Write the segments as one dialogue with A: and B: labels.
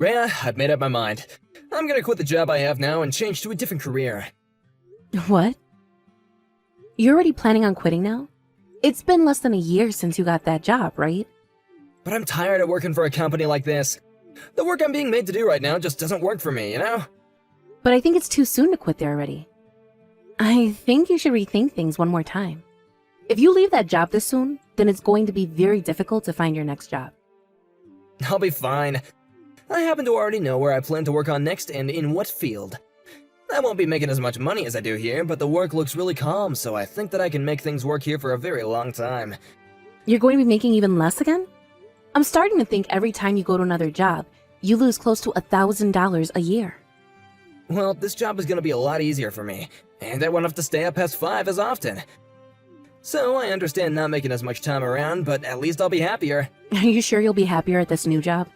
A: Rhea, I've made up my mind. I'm gonna quit the job I have now and change to a different career.
B: What? You're already planning on quitting now? It's been less than a year since you got that job, right?
A: But I'm tired of working for a company like this. The work I'm being made to do right now just doesn't work for me, you know?
B: But I think it's too soon to quit there already. I think you should rethink things one more time. If you leave that job this soon, then it's going to be very difficult to find your next job.
A: I'll be fine. I happen to already know where I plan to work on next and in what field. I won't be making as much money as I do here, but the work looks really calm, so I think that I can make things work here for a very long time.
B: You're going to be making even less again? I'm starting to think every time you go to another job, you lose close to $1,000 a year.
A: Well, this job is gonna be a lot easier for me, and I won't have to stay up past 5 as often. So I understand not making as much time around, but at least I'll be happier.
B: Are you sure you'll be happier at this new job?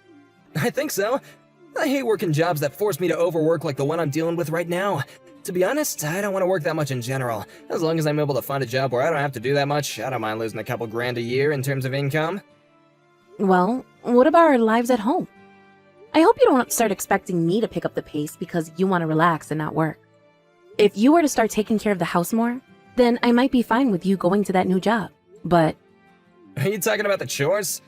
A: I think so. I hate working jobs that force me to overwork like the one I'm dealing with right now. To be honest, I don't want to work that much in general. As long as I'm able to find a job where I don't have to do that much, I don't mind losing a couple grand a year in terms of income.
B: Well, what about our lives at home? I hope you don't start expecting me to pick up the pace because you want to relax and not work. If you were to start taking care of the house more, then I might be fine with you going to that new job. But,
A: Are you talking about the chores?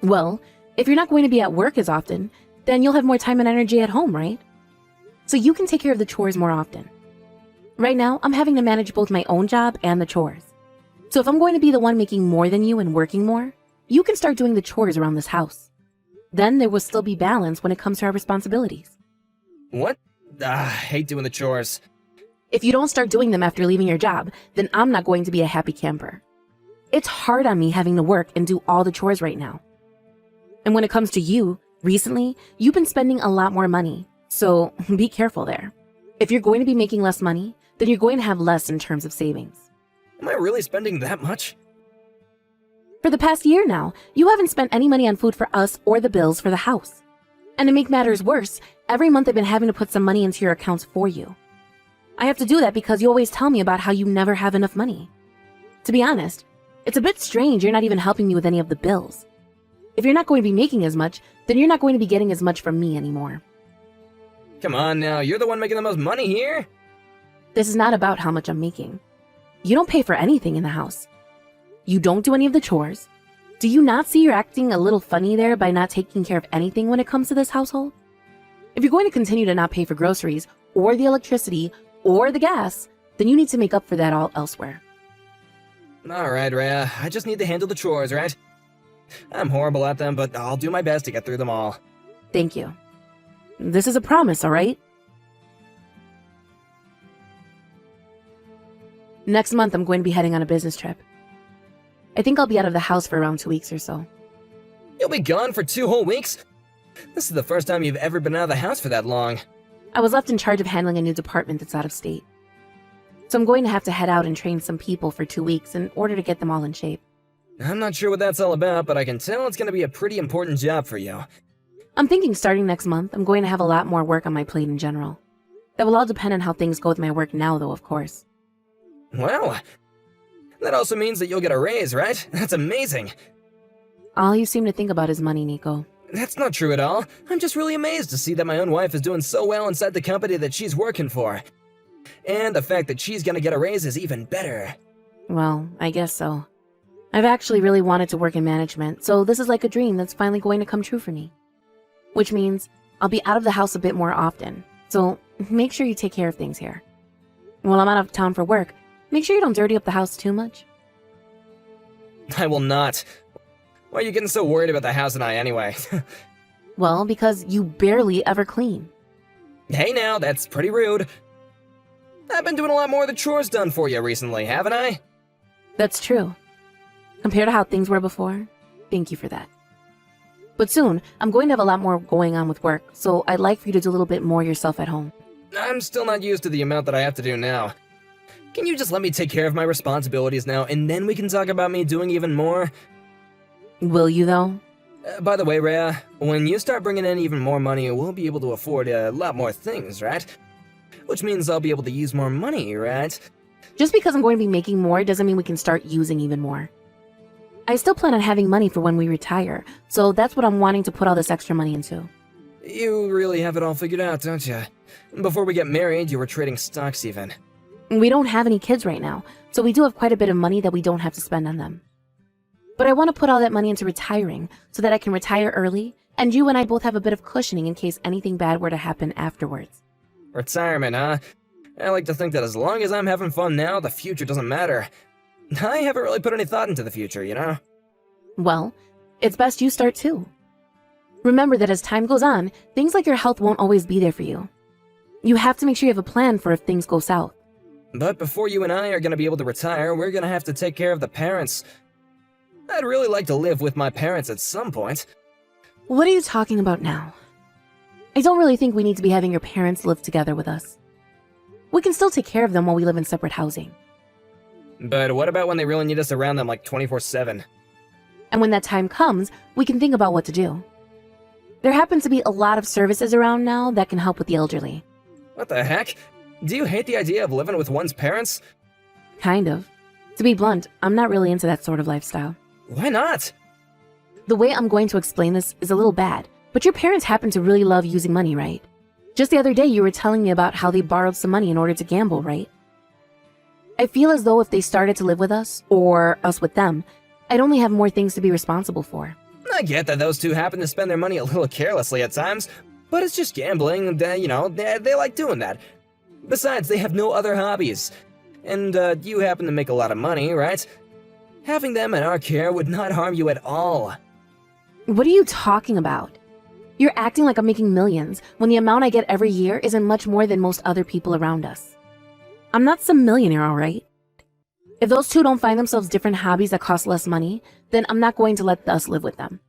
B: well, if you're not going to be at work as often, then you'll have more time and energy at home, right? So you can take care of the chores more often. Right now, I'm having to manage both my own job and the chores. So if I'm going to be the one making more than you and working more, you can start doing the chores around this house. Then there will still be balance when it comes to our responsibilities.
A: What? I hate doing the chores.
B: If you don't start doing them after leaving your job, then I'm not going to be a happy camper. It's hard on me having to work and do all the chores right now. And when it comes to you, recently, you've been spending a lot more money, so be careful there. If you're going to be making less money, then you're going to have less in terms of savings.
A: Am I really spending that much?
B: For the past year now, you haven't spent any money on food for us or the bills for the house. And to make matters worse, every month I've been having to put some money into your accounts for you. I have to do that because you always tell me about how you never have enough money. To be honest, it's a bit strange you're not even helping me with any of the bills. If you're not going to be making as much, then you're not going to be getting as much from me anymore.
A: Come on now, you're the one making the most money here.
B: This is not about how much I'm making. You don't pay for anything in the house. You don't do any of the chores. Do you not see you're acting a little funny there by not taking care of anything when it comes to this household? If you're going to continue to not pay for groceries, or the electricity, or the gas, then you need to make up for that all elsewhere.
A: Alright, Rhea, I just need to handle the chores, right? I'm horrible at them, but I'll do my best to get through them all.
B: Thank you. This is a promise, all right? Next month, I'm going to be heading on a business trip. I think I'll be out of the house for around 2 weeks or so.
A: You'll be gone for 2 whole weeks? This is the first time you've ever been out of the house for that long.
B: I was left in charge of handling a new department that's out of state. So I'm going to have to head out and train some people for 2 weeks in order to get them all in shape.
A: I'm not sure what that's all about, but I can tell it's gonna be a pretty important job for you.
B: I'm thinking starting next month, I'm going to have a lot more work on my plate in general. That will all depend on how things go with my work now, though, of course.
A: Well, that also means that you'll get a raise, right? That's amazing.
B: All you seem to think about is money, Nico.
A: That's not true at all. I'm just really amazed to see that my own wife is doing so well inside the company that she's working for. And the fact that she's gonna get a raise is even better.
B: Well, I guess so. I've actually really wanted to work in management, so this is like a dream that's finally going to come true for me. Which means I'll be out of the house a bit more often, so make sure you take care of things here. While I'm out of town for work, make sure you don't dirty up the house too much.
A: I will not. Why are you getting so worried about the house and I anyway?
B: Well, because you barely ever clean.
A: Hey now, that's pretty rude. I've been doing a lot more of the chores done for you recently, haven't I?
B: That's true. Compared to how things were before, thank you for that. But soon, I'm going to have a lot more going on with work, so I'd like for you to do a little bit more yourself at home.
A: I'm still not used to the amount that I have to do now. Can you just let me take care of my responsibilities now, and then we can talk about me doing even more?
B: Will you, though?
A: By the way, Rhea, when you start bringing in even more money, we'll be able to afford a lot more things, right? Which means I'll be able to use more money, right?
B: Just because I'm going to be making more doesn't mean we can start using even more. I still plan on having money for when we retire, so that's what I'm wanting to put all this extra money into.
A: You really have it all figured out, don't you? Before we get married, you were trading stocks even.
B: We don't have any kids right now, so we do have quite a bit of money that we don't have to spend on them. But I want to put all that money into retiring so that I can retire early, and you and I both have a bit of cushioning in case anything bad were to happen afterwards.
A: Retirement, huh? I like to think that as long as I'm having fun now, the future doesn't matter. I haven't really put any thought into the future, you know?
B: Well, it's best you start too. Remember that as time goes on, things like your health won't always be there for you. You have to make sure you have a plan for if things go south.
A: But before you and I are gonna be able to retire, we're gonna have to take care of the parents. I'd really like to live with my parents at some point.
B: What are you talking about now? I don't really think we need to be having your parents live together with us. We can still take care of them while we live in separate housing.
A: But what about when they really need us around them like 24/7?
B: And when that time comes, we can think about what to do. There happen to be a lot of services around now that can help with the elderly.
A: What the heck? Do you hate the idea of living with one's parents?
B: Kind of. To be blunt, I'm not really into that sort of lifestyle.
A: Why not?
B: The way I'm going to explain this is a little bad, but your parents happen to really love using money, right? Just the other day you were telling me about how they borrowed some money in order to gamble, right? I feel as though if they started to live with us, or us with them, I'd only have more things to be responsible for.
A: I get that those two happen to spend their money a little carelessly at times, but it's just gambling, and they like doing that. Besides, they have no other hobbies. And you happen to make a lot of money, right? Having them in our care would not harm you at all.
B: What are you talking about? You're acting like I'm making millions when the amount I get every year isn't much more than most other people around us. I'm not some millionaire, all right? If those two don't find themselves different hobbies that cost less money, then I'm not going to let us live with them.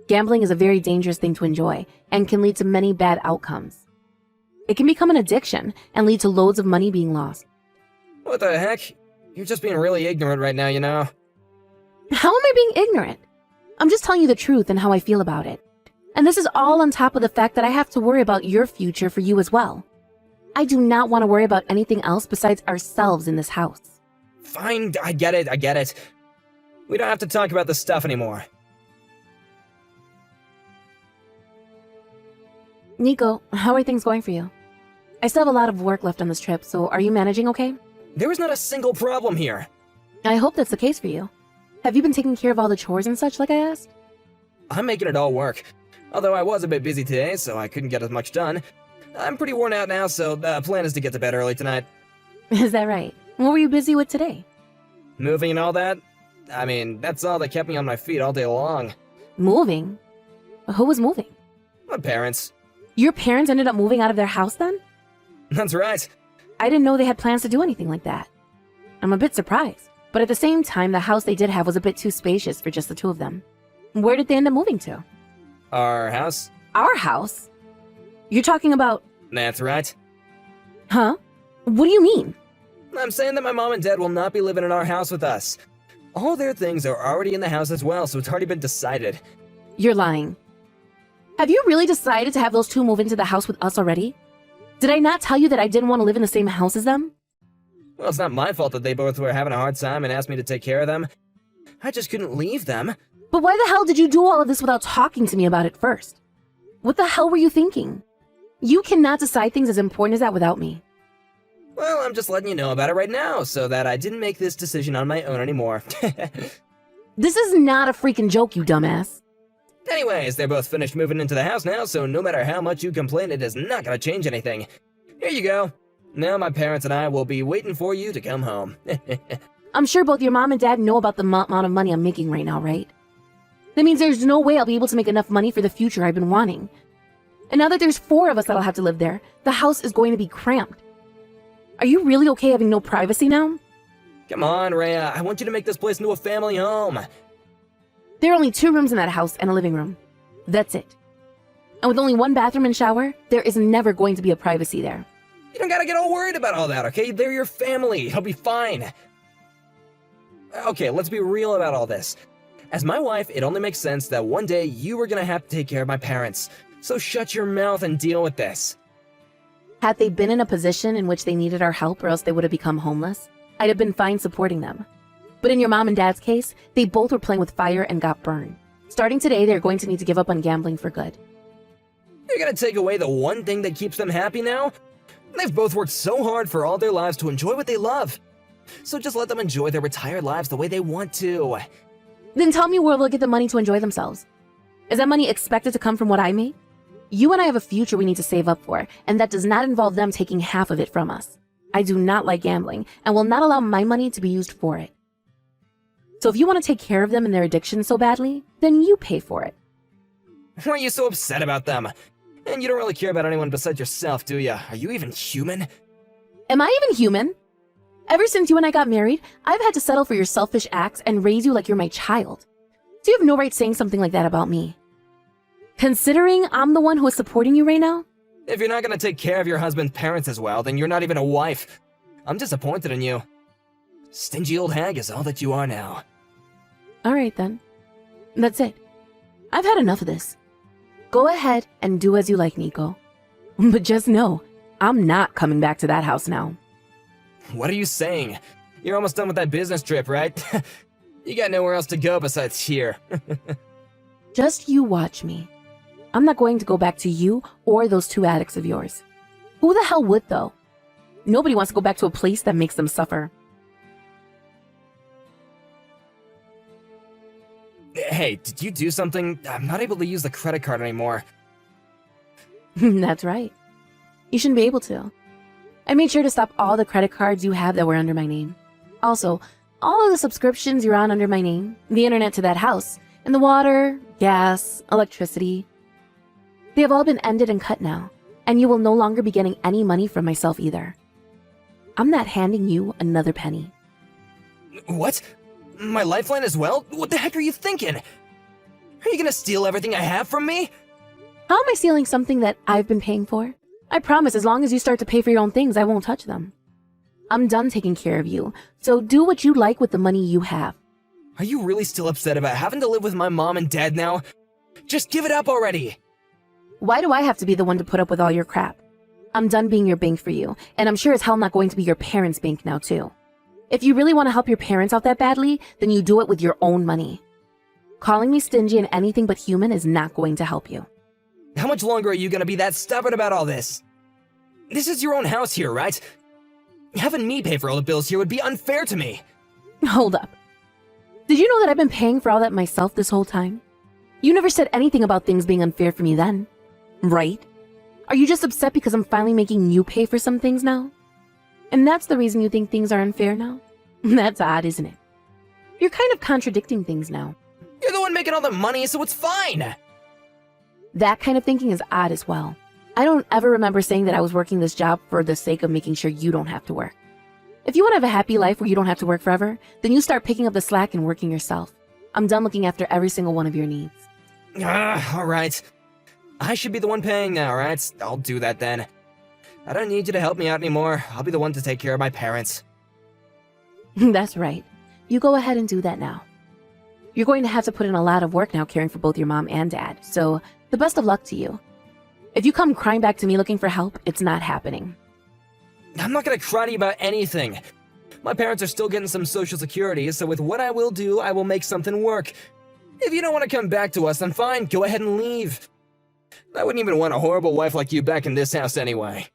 B: Gambling is a very dangerous thing to enjoy and can lead to many bad outcomes. It can become an addiction and lead to loads of money being lost.
A: What the heck? You're just being really ignorant right now, you know?
B: How am I being ignorant? I'm just telling you the truth and how I feel about it. And this is all on top of the fact that I have to worry about your future for you as well. I do not want to worry about anything else besides ourselves in this house.
A: Fine, I get it. We don't have to talk about this stuff anymore.
B: Nico, how are things going for you? I still have a lot of work left on this trip, so are you managing okay?
A: There is not a single problem here.
B: I hope that's the case for you. Have you been taking care of all the chores and such like I asked?
A: I'm making it all work. Although I was a bit busy today, so I couldn't get as much done. I'm pretty worn out now, so the plan is to get to bed early tonight.
B: Is that right? What were you busy with today?
A: Moving and all that? I mean, that's all that kept me on my feet all day long.
B: Moving? Who was moving?
A: My parents.
B: Your parents ended up moving out of their house then?
A: That's right.
B: I didn't know they had plans to do anything like that. I'm a bit surprised, but at the same time, the house they did have was a bit too spacious for just the two of them. Where did they end up moving to?
A: Our house?
B: Our house? You're talking about...
A: That's right.
B: Huh? What do you mean?
A: I'm saying that my mom and dad will not be living in our house with us. All their things are already in the house as well, so it's already been decided.
B: You're lying. Have you really decided to have those two move into the house with us already? Did I not tell you that I didn't want to live in the same house as them?
A: Well, it's not my fault that they both were having a hard time and asked me to take care of them. I just couldn't leave them.
B: But why the hell did you do all of this without talking to me about it first? What the hell were you thinking? You cannot decide things as important as that without me.
A: Well, I'm just letting you know about it right now, so that I didn't make this decision on my own anymore.
B: This is not a freaking joke, you dumbass.
A: Anyways, they're both finished moving into the house now, so no matter how much you complain, it is not gonna change anything. Here you go. Now my parents and I will be waiting for you to come home.
B: I'm sure both your mom and dad know about the amount of money I'm making right now, right? That means there's no way I'll be able to make enough money for the future I've been wanting. And now that there's 4 of us that'll have to live there, the house is going to be cramped. Are you really okay having no privacy now?
A: Come on, Rhea, I want you to make this place into a family home.
B: There are only 2 rooms in that house and a living room. That's it. And with only 1 bathroom and shower, there is never going to be a privacy there.
A: You don't gotta get all worried about all that, okay? They're your family. You'll be fine. Okay, let's be real about all this. As my wife, it only makes sense that one day you were gonna have to take care of my parents. So shut your mouth and deal with this.
B: Had they been in a position in which they needed our help or else they would have become homeless, I'd have been fine supporting them. But in your mom and dad's case, they both were playing with fire and got burned. Starting today, they're going to need to give up on gambling for good.
A: You're gonna take away the one thing that keeps them happy now? They've both worked so hard for all their lives to enjoy what they love. So just let them enjoy their retired lives the way they want to.
B: Then tell me where they'll get the money to enjoy themselves. Is that money expected to come from what I make? You and I have a future we need to save up for, and that does not involve them taking half of it from us. I do not like gambling, and will not allow my money to be used for it. So if you want to take care of them and their addiction so badly, then you pay for it.
A: Why are you so upset about them? And you don't really care about anyone besides yourself, do ya? Are you even human?
B: Am I even human? Ever since you and I got married, I've had to settle for your selfish acts and raise you like you're my child. So you have no right saying something like that about me. Considering I'm the one who is supporting you right now?
A: If you're not gonna take care of your husband's parents as well, then you're not even a wife. I'm disappointed in you. Stingy old hag is all that you are now.
B: Alright then. That's it. I've had enough of this. Go ahead and do as you like, Nico. But just know, I'm not coming back to that house now.
A: What are you saying? You're almost done with that business trip, right? You got nowhere else to go besides here.
B: Just you watch me. I'm not going to go back to you or those two addicts of yours. Who the hell would, though? Nobody wants to go back to a place that makes them suffer.
A: Hey, did you do something? I'm not able to use the credit card anymore.
B: That's right. You shouldn't be able to. I made sure to stop all the credit cards you have that were under my name. Also, all of the subscriptions you're on under my name, the internet to that house, and the water, gas, electricity. They have all been ended and cut now, and you will no longer be getting any money from myself either. I'm not handing you another penny.
A: What? My lifeline as well? What the heck are you thinking? Are you gonna steal everything I have from me?
B: How am I stealing something that I've been paying for? I promise as long as you start to pay for your own things, I won't touch them. I'm done taking care of you, so do what you like with the money you have.
A: Are you really still upset about having to live with my mom and dad now? Just give it up already!
B: Why do I have to be the one to put up with all your crap? I'm done being your bank for you, and I'm sure as hell not going to be your parents' bank now too. If you really want to help your parents out that badly, then you do it with your own money. Calling me stingy and anything but human is not going to help you.
A: How much longer are you gonna be that stubborn about all this? This is your own house here, right? Having me pay for all the bills here would be unfair to me.
B: Hold up. Did you know that I've been paying for all that myself this whole time? You never said anything about things being unfair for me then, right? Are you just upset because I'm finally making you pay for some things now? And that's the reason you think things are unfair now? That's odd, isn't it? You're kind of contradicting things now.
A: You're the one making all the money, so it's fine!
B: That kind of thinking is odd as well. I don't ever remember saying that I was working this job for the sake of making sure you don't have to work. If you want to have a happy life where you don't have to work forever, then you start picking up the slack and working yourself. I'm done looking after every single one of your needs.
A: Alright. I should be the one paying now, right? I'll do that then. I don't need you to help me out anymore. I'll be the one to take care of my parents.
B: That's right. You go ahead and do that now. You're going to have to put in a lot of work now caring for both your mom and dad, so the best of luck to you. If you come crying back to me looking for help, it's not happening.
A: I'm not gonna cry to you about anything. My parents are still getting some social security, so with what I will do, I will make something work. If you don't want to come back to us, then fine, go ahead and leave. I wouldn't even want a horrible wife like you back in this house anyway.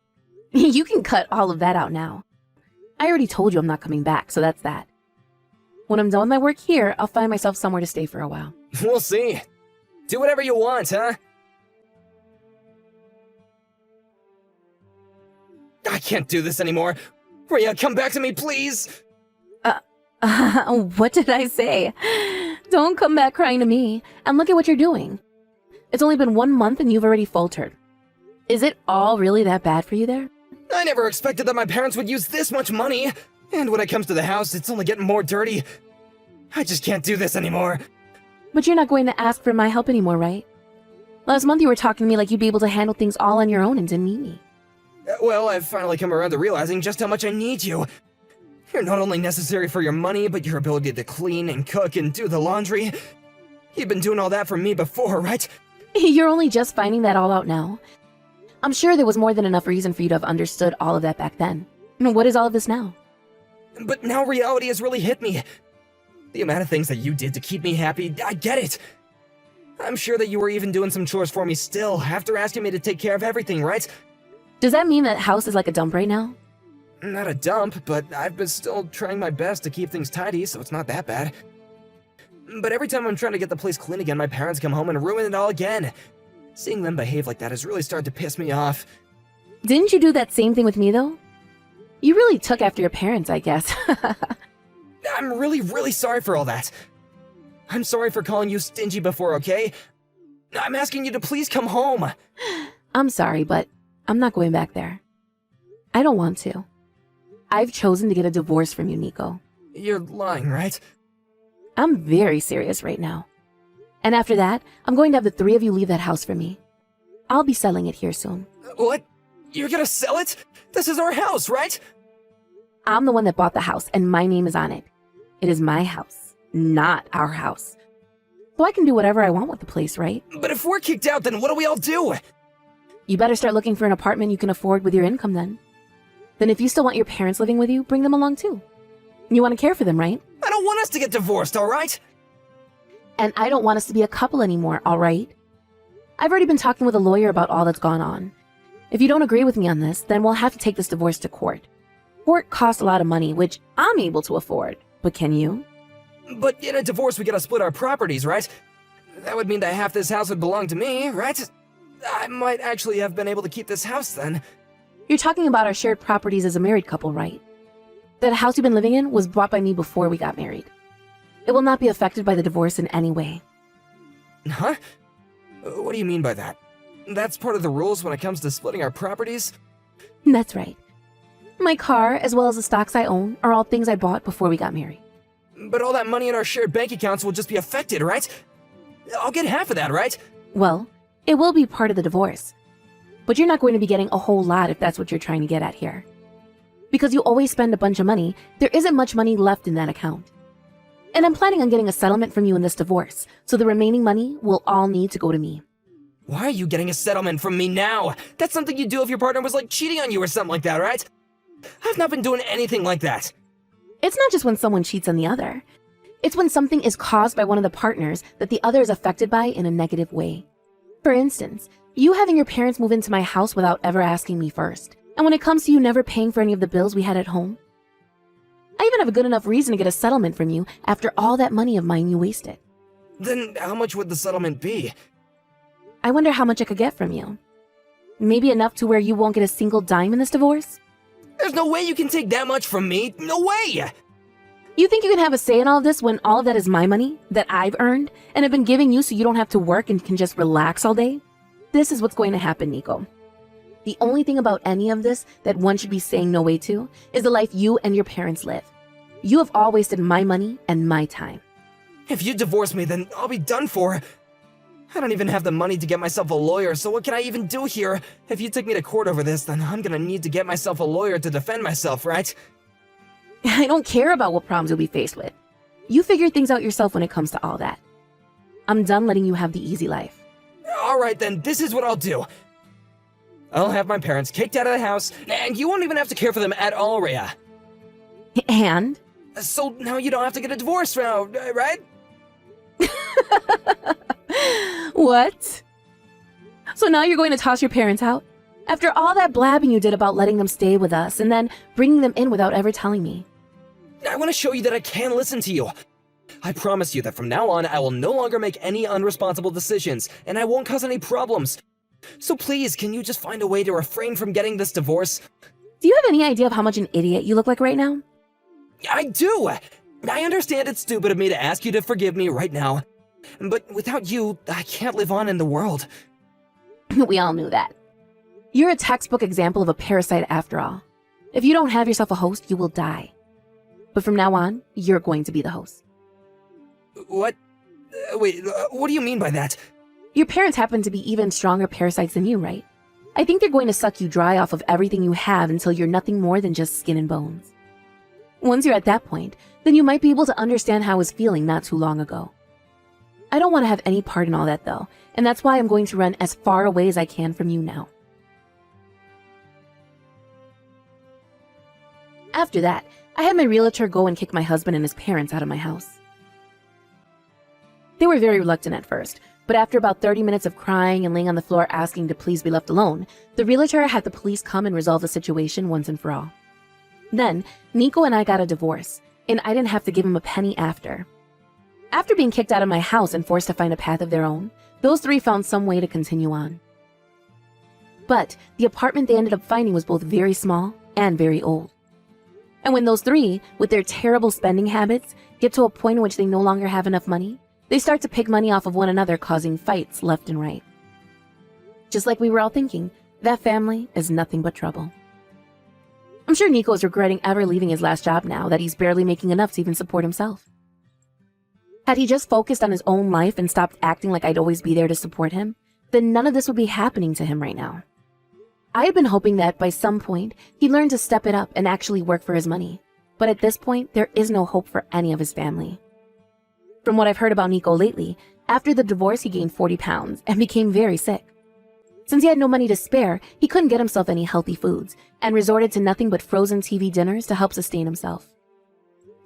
B: You can cut all of that out now. I already told you I'm not coming back, so that's that. When I'm done with my work here, I'll find myself somewhere to stay for a while.
A: We'll see. Do whatever you want, huh? I can't do this anymore. Rhea, come back to me, please!
B: What did I say? Don't come back crying to me, and look at what you're doing. It's only been 1 month and you've already faltered. Is it all really that bad for you there?
A: I never expected that my parents would use this much money. And when it comes to the house, it's only getting more dirty. I just can't do this anymore.
B: But you're not going to ask for my help anymore, right? Last month you were talking to me like you'd be able to handle things all on your own and didn't need me.
A: Well, I've finally come around to realizing just how much I need you. You're not only necessary for your money, but your ability to clean and cook and do the laundry. You've been doing all that for me before, right?
B: You're only just finding that all out now. I'm sure there was more than enough reason for you to have understood all of that back then. What is all of this now?
A: But now reality has really hit me. The amount of things that you did to keep me happy, I get it. I'm sure that you were even doing some chores for me still, after asking me to take care of everything, right?
B: Does that mean that house is like a dump right now?
A: Not a dump, but I've been still trying my best to keep things tidy, so it's not that bad. But every time I'm trying to get the place clean again, my parents come home and ruin it all again. Seeing them behave like that has really started to piss me off.
B: Didn't you do that same thing with me, though? You really took after your parents, I guess.
A: I'm really sorry for all that. I'm sorry for calling you stingy before, okay? I'm asking you to please come home.
B: I'm sorry, but I'm not going back there. I don't want to. I've chosen to get a divorce from you, Nico.
A: You're lying, right?
B: I'm very serious right now. And after that, I'm going to have the three of you leave that house for me. I'll be selling it here soon.
A: What? You're gonna sell it? This is our house, right?
B: I'm the one that bought the house, and my name is on it. It is my house, not our house. So I can do whatever I want with the place, right?
A: But if we're kicked out, then what do we all do?
B: You better start looking for an apartment you can afford with your income then. Then if you still want your parents living with you, bring them along too. You want to care for them, right?
A: I don't want us to get divorced, alright?
B: And I don't want us to be a couple anymore, all right? I've already been talking with a lawyer about all that's gone on. If you don't agree with me on this, then we'll have to take this divorce to court. Court costs a lot of money, which I'm able to afford. But can you?
A: But in a divorce, we gotta split our properties, right? That would mean that half this house would belong to me, right? I might actually have been able to keep this house then.
B: You're talking about our shared properties as a married couple, right? That house you've been living in was bought by me before we got married. It will not be affected by the divorce in any way.
A: Huh? What do you mean by that? That's part of the rules when it comes to splitting our properties?
B: That's right. My car, as well as the stocks I own, are all things I bought before we got married.
A: But all that money in our shared bank accounts will just be affected, right? I'll get half of that, right?
B: Well, it will be part of the divorce. But you're not going to be getting a whole lot if that's what you're trying to get at here. Because you always spend a bunch of money, there isn't much money left in that account. And I'm planning on getting a settlement from you in this divorce, so the remaining money will all need to go to me.
A: Why are you getting a settlement from me now? That's something you'd do if your partner was like cheating on you or something like that, right? I've not been doing anything like that.
B: It's not just when someone cheats on the other. It's when something is caused by one of the partners that the other is affected by in a negative way. For instance, you having your parents move into my house without ever asking me first. And when it comes to you never paying for any of the bills we had at home. I even have a good enough reason to get a settlement from you after all that money of mine you wasted.
A: Then how much would the settlement be?
B: I wonder how much I could get from you. Maybe enough to where you won't get a single dime in this divorce?
A: There's no way you can take that much from me. No way!
B: You think you can have a say in all of this when all of that is my money that I've earned and have been giving you so you don't have to work and can just relax all day? This is what's going to happen, Nico. The only thing about any of this that one should be saying no way to is the life you and your parents live. You have all wasted my money and my time.
A: If you divorce me, then I'll be done for. I don't even have the money to get myself a lawyer, so what can I even do here? If you take me to court over this, then I'm gonna need to get myself a lawyer to defend myself, right?
B: I don't care about what problems you'll be faced with. You figure things out yourself when it comes to all that. I'm done letting you have the easy life.
A: Alright then, this is what I'll do. I'll have my parents kicked out of the house, and you won't even have to care for them at all, Rhea.
B: And?
A: So now you don't have to get a divorce now, right?
B: What? So now you're going to toss your parents out? After all that blabbing you did about letting them stay with us and then bringing them in without ever telling me.
A: I want to show you that I can listen to you. I promise you that from now on, I will no longer make any unresponsible decisions, and I won't cause any problems. So please, can you just find a way to refrain from getting this divorce?
B: Do you have any idea of how much an idiot you look like right now?
A: I do! I understand it's stupid of me to ask you to forgive me right now. But without you, I can't live on in the world.
B: We all knew that. You're a textbook example of a parasite after all. If you don't have yourself a host, you will die. But from now on, you're going to be the host.
A: What? Wait, what do you mean by that?
B: Your parents happen to be even stronger parasites than you, right? I think they're going to suck you dry off of everything you have until you're nothing more than just skin and bones. Once you're at that point, then you might be able to understand how I was feeling not too long ago. I don't want to have any part in all that though, and that's why I'm going to run as far away as I can from you now. After that, I had my realtor go and kick my husband and his parents out of my house. They were very reluctant at first, but after about 30 minutes of crying and laying on the floor asking to please be left alone, the realtor had the police come and resolve the situation once and for all. Then, Nico and I got a divorce, and I didn't have to give him a penny after. After being kicked out of my house and forced to find a path of their own, those three found some way to continue on. But the apartment they ended up finding was both very small and very old. And when those three, with their terrible spending habits, get to a point in which they no longer have enough money, they start to pick money off of one another, causing fights left and right. Just like we were all thinking, that family is nothing but trouble. I'm sure Nico is regretting ever leaving his last job now that he's barely making enough to even support himself. Had he just focused on his own life and stopped acting like I'd always be there to support him, then none of this would be happening to him right now. I had been hoping that by some point, he'd learn to step it up and actually work for his money. But at this point, there is no hope for any of his family. From what I've heard about Nico lately, after the divorce he gained 40 pounds and became very sick. Since he had no money to spare, he couldn't get himself any healthy foods and resorted to nothing but frozen TV dinners to help sustain himself.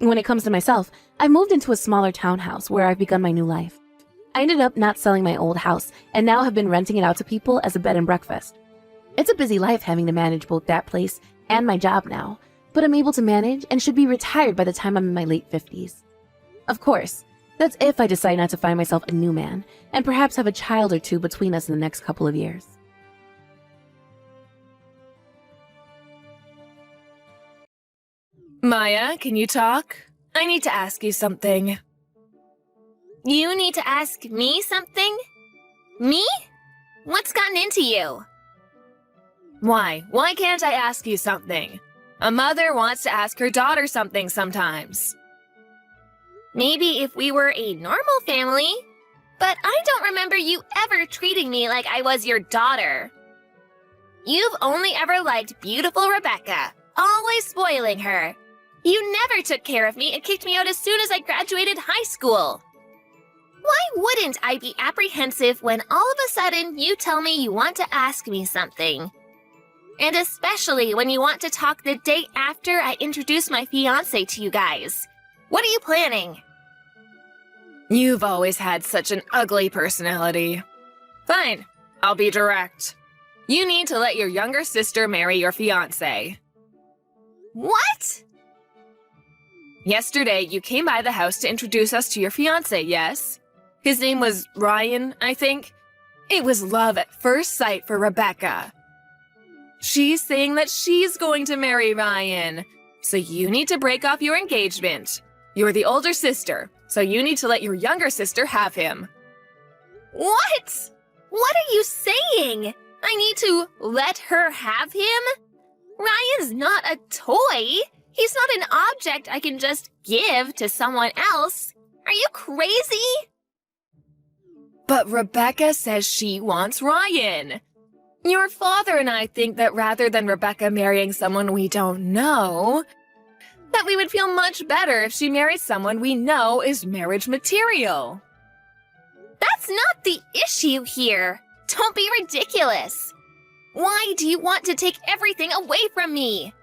B: When it comes to myself, I moved into a smaller townhouse where I've begun my new life. I ended up not selling my old house and now have been renting it out to people as a bed and breakfast. It's a busy life having to manage both that place and my job now, but I'm able to manage and should be retired by the time I'm in my late 50s. Of course, that's if I decide not to find myself a new man and perhaps have a child or two between us in the next couple of years.
C: Maya, can you talk? I need to ask you something.
D: You need to ask me something? Me? What's gotten into you?
C: Why? Why can't I ask you something? A mother wants to ask her daughter something sometimes.
D: Maybe if we were a normal family, but I don't remember you ever treating me like I was your daughter. You've only ever liked beautiful Rebecca, always spoiling her. You never took care of me and kicked me out as soon as I graduated high school. Why wouldn't I be apprehensive when all of a sudden you tell me you want to ask me something? And especially when you want to talk the day after I introduce my fiancé to you guys. What are you planning?
C: You've always had such an ugly personality. Fine, I'll be direct. You need to let your younger sister marry your fiancé.
D: What?
C: Yesterday, you came by the house to introduce us to your fiancé, yes? His name was Ryan, I think. It was love at first sight for Rebecca. She's saying that she's going to marry Ryan, so you need to break off your engagement. You're the older sister, so you need to let your younger sister have him.
D: What? What are you saying? I need to let her have him? Ryan's not a toy. He's not an object I can just give to someone else. Are you crazy?
C: But Rebecca says she wants Ryan. Your father and I think that rather than Rebecca marrying someone we don't know, that we would feel much better if she married someone we know is marriage material.
D: That's not the issue here. Don't be ridiculous. Why do you want to take everything away from me?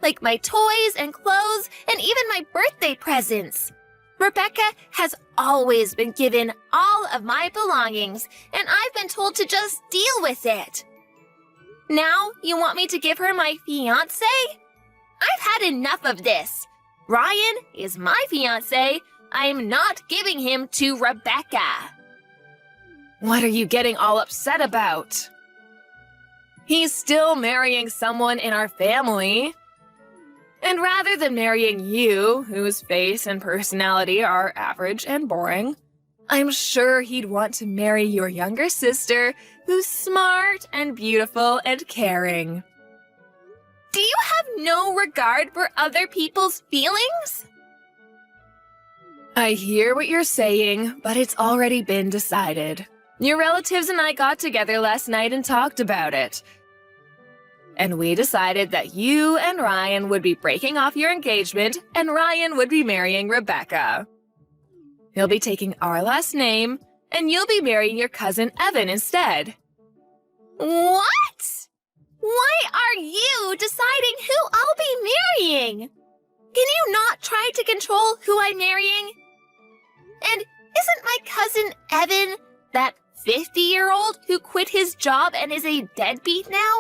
D: Like my toys and clothes and even my birthday presents. Rebecca has always been given all of my belongings, and I've been told to just deal with it. Now you want me to give her my fiancé? I've had enough of this. Ryan is my fiancé. I'm not giving him to Rebecca.
C: What are you getting all upset about? He's still marrying someone in our family. And rather than marrying you, whose face and personality are average and boring, I'm sure he'd want to marry your younger sister, who's smart and beautiful and caring.
D: Do you have no regard for other people's feelings?
C: I hear what you're saying, but it's already been decided. Your relatives and I got together last night and talked about it. And we decided that you and Ryan would be breaking off your engagement and Ryan would be marrying Rebecca. He'll be taking our last name and you'll be marrying your cousin Evan instead.
D: What? Why are you deciding who I'll be marrying? Can you not try to control who I'm marrying? And isn't my cousin Evan That 50-year-old who quit his job and is a deadbeat now?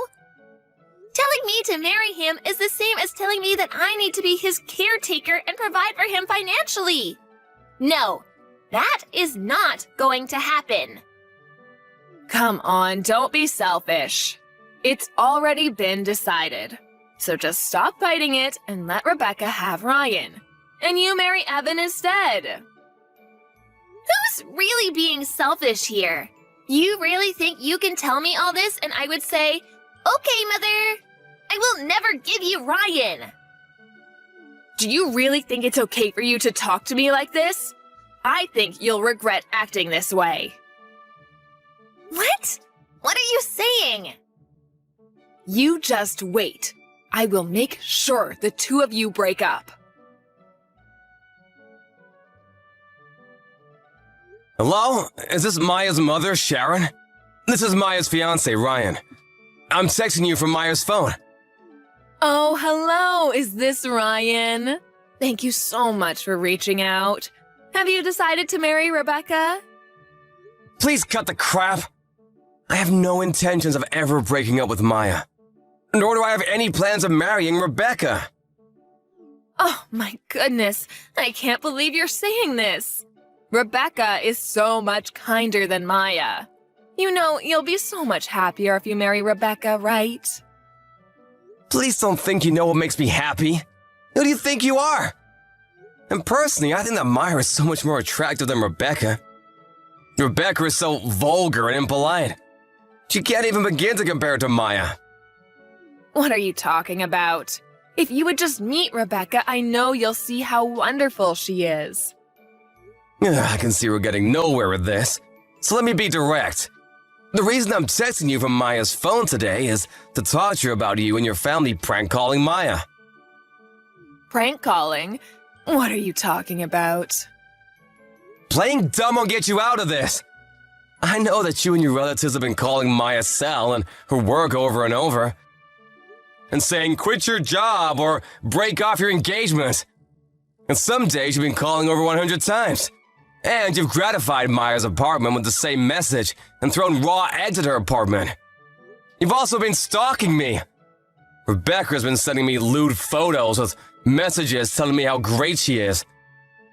D: Telling me to marry him is the same as telling me that I need to be his caretaker and provide for him financially. No, that is not going to happen.
C: Come on, don't be selfish. It's already been decided. So just stop fighting it and let Rebecca have Ryan. And you marry Evan instead.
D: Who's really being selfish here? You really think you can tell me all this and I would say, okay, Mother, I will never give you Ryan.
C: Do you really think it's okay for you to talk to me like this? I think you'll regret acting this way.
D: What? What are you saying?
C: You just wait. I will make sure the two of you break up.
E: Hello? Is this Maya's mother, Sharon? This is Maya's fiance, Ryan. I'm texting you from Maya's phone.
C: Oh, hello. Is this Ryan? Thank you so much for reaching out. Have you decided to marry Rebecca?
E: Please cut the crap. I have no intentions of ever breaking up with Maya. Nor do I have any plans of marrying Rebecca.
C: Oh my goodness. I can't believe you're saying this. Rebecca is so much kinder than Maya. You know, you'll be so much happier if you marry Rebecca, right?
E: Please don't think you know what makes me happy. Who do you think you are? And personally, I think that Maya is so much more attractive than Rebecca. Rebecca is so vulgar and impolite. She can't even begin to compare to Maya.
C: What are you talking about? If you would just meet Rebecca, I know you'll see how wonderful she is.
E: I can see we're getting nowhere with this. So let me be direct. The reason I'm texting you from Maya's phone today is to talk to you about you and your family prank calling Maya.
C: Prank calling? What are you talking about?
E: Playing dumb won't get you out of this. I know that you and your relatives have been calling Maya Sal and her work over and over. And saying quit your job or break off your engagement. And some days you've been calling over 100 times. And you've gratified Maya's apartment with the same message and thrown raw eggs at her apartment. You've also been stalking me. Rebecca's been sending me lewd photos with messages telling me how great she is.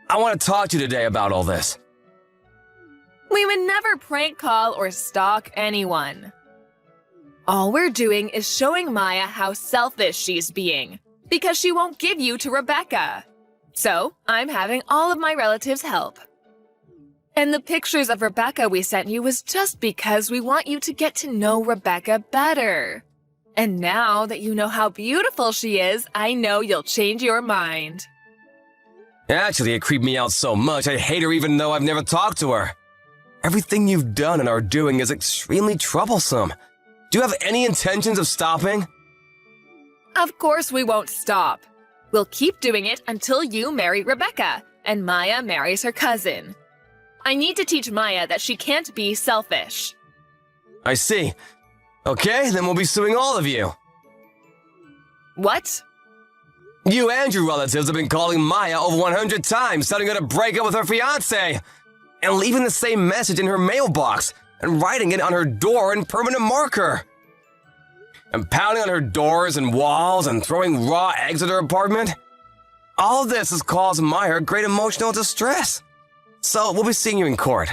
E: I want to talk to you today about all this.
C: We would never prank call or stalk anyone. All we're doing is showing Maya how selfish she's being, because she won't give you to Rebecca. So, I'm having all of my relatives help. And the pictures of Rebecca we sent you was just because we want you to get to know Rebecca better. And now that you know how beautiful she is, I know you'll change your mind.
E: Actually, it creeped me out so much I hate her even though I've never talked to her. Everything you've done and are doing is extremely troublesome. Do you have any intentions of stopping?
C: Of course we won't stop. We'll keep doing it until you marry Rebecca and Maya marries her cousin. I need to teach Maya that she can't be selfish.
E: I see. Okay, then we'll be suing all of you.
C: What?
E: You and your relatives have been calling Maya over 100 times, telling her to break up with her fiancé, and leaving the same message in her mailbox, and writing it on her door in permanent marker. And pounding on her doors and walls and throwing raw eggs at her apartment. All this has caused Maya great emotional distress. So we'll be seeing you in court.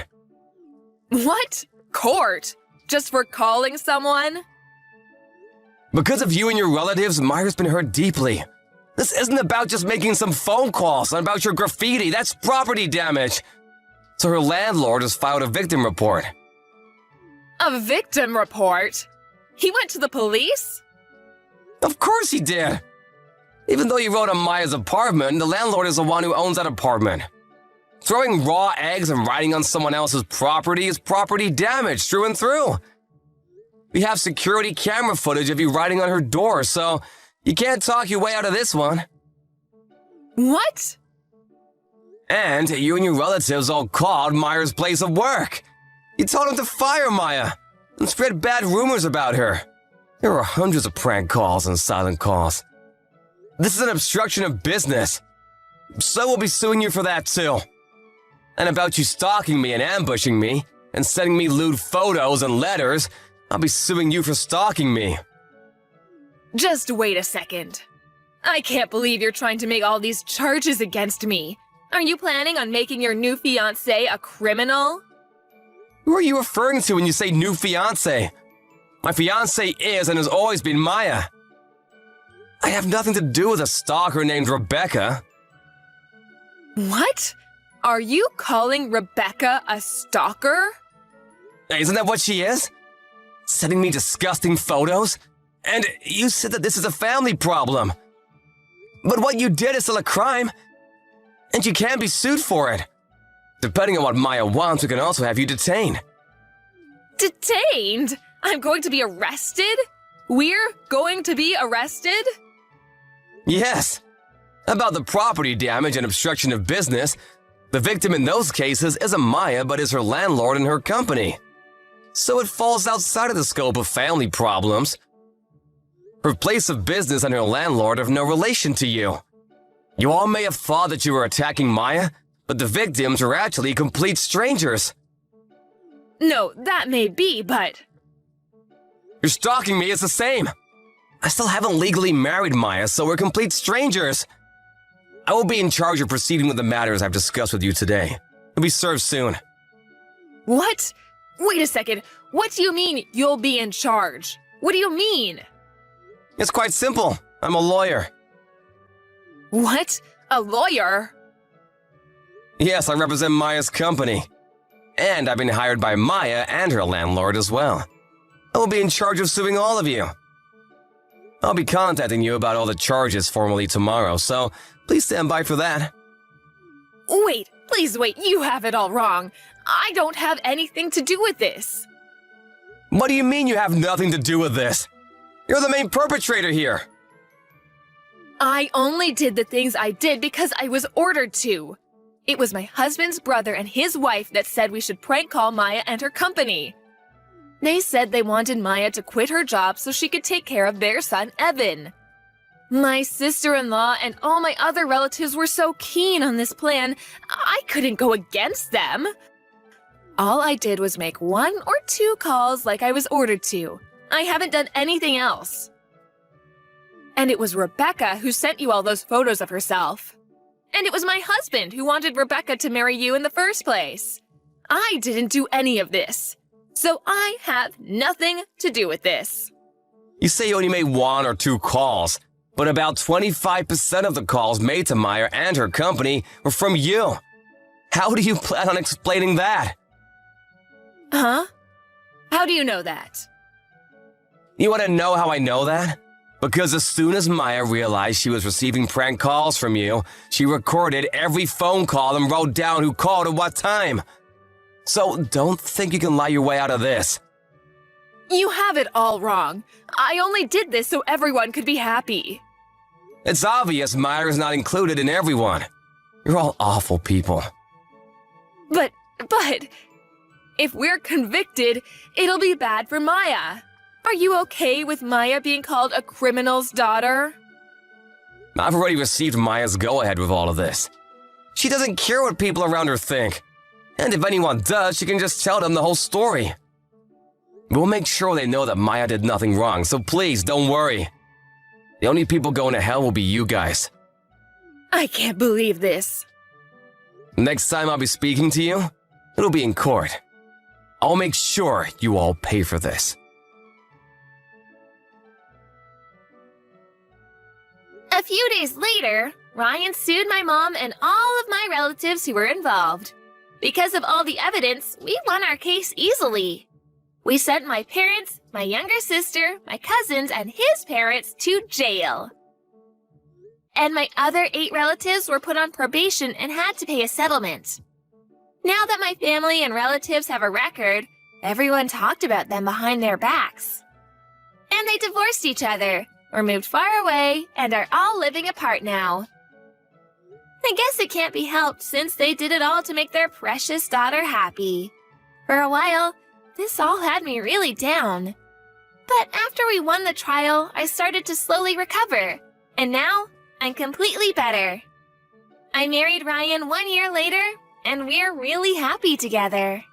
C: What? Court? Just for calling someone?
E: Because of you and your relatives, Maya's been hurt deeply. This isn't about just making some phone calls and about your graffiti. That's property damage. So her landlord has filed a victim report.
C: A victim report? He went to the police?
E: Of course he did. Even though he wrote on Maya's apartment, the landlord is the one who owns that apartment. Throwing raw eggs and writing on someone else's property is property damage through and through. We have security camera footage of you writing on her door, so you can't talk your way out of this one.
C: What?
E: And you and your relatives all called Maya's place of work. You told him to fire Maya and spread bad rumors about her. There were hundreds of prank calls and silent calls. This is an obstruction of business. So we'll be suing you for that too. And about you stalking me and ambushing me, and sending me lewd photos and letters, I'll be suing you for stalking me.
C: Just wait a second. I can't believe you're trying to make all these charges against me. Are you planning on making your new fiancé a criminal?
E: Who are you referring to when you say new fiancé? My fiancé is and has always been Maya. I have nothing to do with a stalker named Rebecca.
C: What? Are you calling Rebecca a stalker?
E: Isn't that what she is? Sending me disgusting photos? And you said that this is a family problem. But what you did is still a crime, and you can be sued for it. Depending on what Maya wants, we can also have you detained.
C: Detained? I'm going to be arrested? We're going to be arrested?
E: Yes. About the property damage and obstruction of business, the victim in those cases isn't Maya, but is her landlord and her company. So it falls outside of the scope of family problems. Her place of business and her landlord have no relation to you. You all may have thought that you were attacking Maya, but the victims are actually complete strangers.
C: No, that may be, but...
E: You're stalking me is the same. I still haven't legally married Maya, so we're complete strangers. I will be in charge of proceeding with the matters I've discussed with you today. You'll be served soon.
C: What? Wait a second. What do you mean, you'll be in charge? What do you mean?
E: It's quite simple. I'm a lawyer.
C: What? A lawyer?
E: Yes, I represent Maya's company. And I've been hired by Maya and her landlord as well. I will be in charge of suing all of you. I'll be contacting you about all the charges formally tomorrow, so please stand by for that.
C: Wait, please wait, you have it all wrong. I don't have anything to do with this.
E: What do you mean you have nothing to do with this? You're the main perpetrator here.
C: I only did the things I did because I was ordered to. It was my husband's brother and his wife that said we should prank call Maya and her company. They said they wanted Maya to quit her job so she could take care of their son, Evan. My sister-in-law and all my other relatives were so keen on this plan, I couldn't go against them. All I did was make 1 or 2 calls like I was ordered to. I haven't done anything else. And it was Rebecca who sent you all those photos of herself. And it was my husband who wanted Rebecca to marry you in the first place. I didn't do any of this. So I have nothing to do with this.
E: You say you only made 1 or 2 calls, but about 25% of the calls made to Maya and her company were from you. How do you plan on explaining that?
C: Huh? How do you know that?
E: You want to know how I know that? Because as soon as Maya realized she was receiving prank calls from you, she recorded every phone call and wrote down who called at what time. So don't think you can lie your way out of this.
C: You have it all wrong. I only did this so everyone could be happy.
E: It's obvious Maya is not included in everyone. You're all awful people.
C: But, if we're convicted, it'll be bad for Maya. Are you okay with Maya being called a criminal's daughter?
E: I've already received Maya's go-ahead with all of this. She doesn't care what people around her think. And if anyone does, she can just tell them the whole story. We'll make sure they know that Maya did nothing wrong, so please don't worry. The only people going to hell will be you guys.
C: I can't believe this.
E: Next time I'll be speaking to you, it'll be in court. I'll make sure you all pay for this.
D: A few days later, Ryan sued my mom and all of my relatives who were involved. Because of all the evidence, we won our case easily. We sent my parents, my younger sister, my cousins, and his parents to jail. And my other 8 relatives were put on probation and had to pay a settlement. Now that my family and relatives have a record, everyone talked about them behind their backs. And they divorced each other, or moved far away, and are all living apart now. I guess it can't be helped since they did it all to make their precious daughter happy. For a while, this all had me really down. But after we won the trial, I started to slowly recover, and now I'm completely better. I married Ryan 1 year later, and we're really happy together.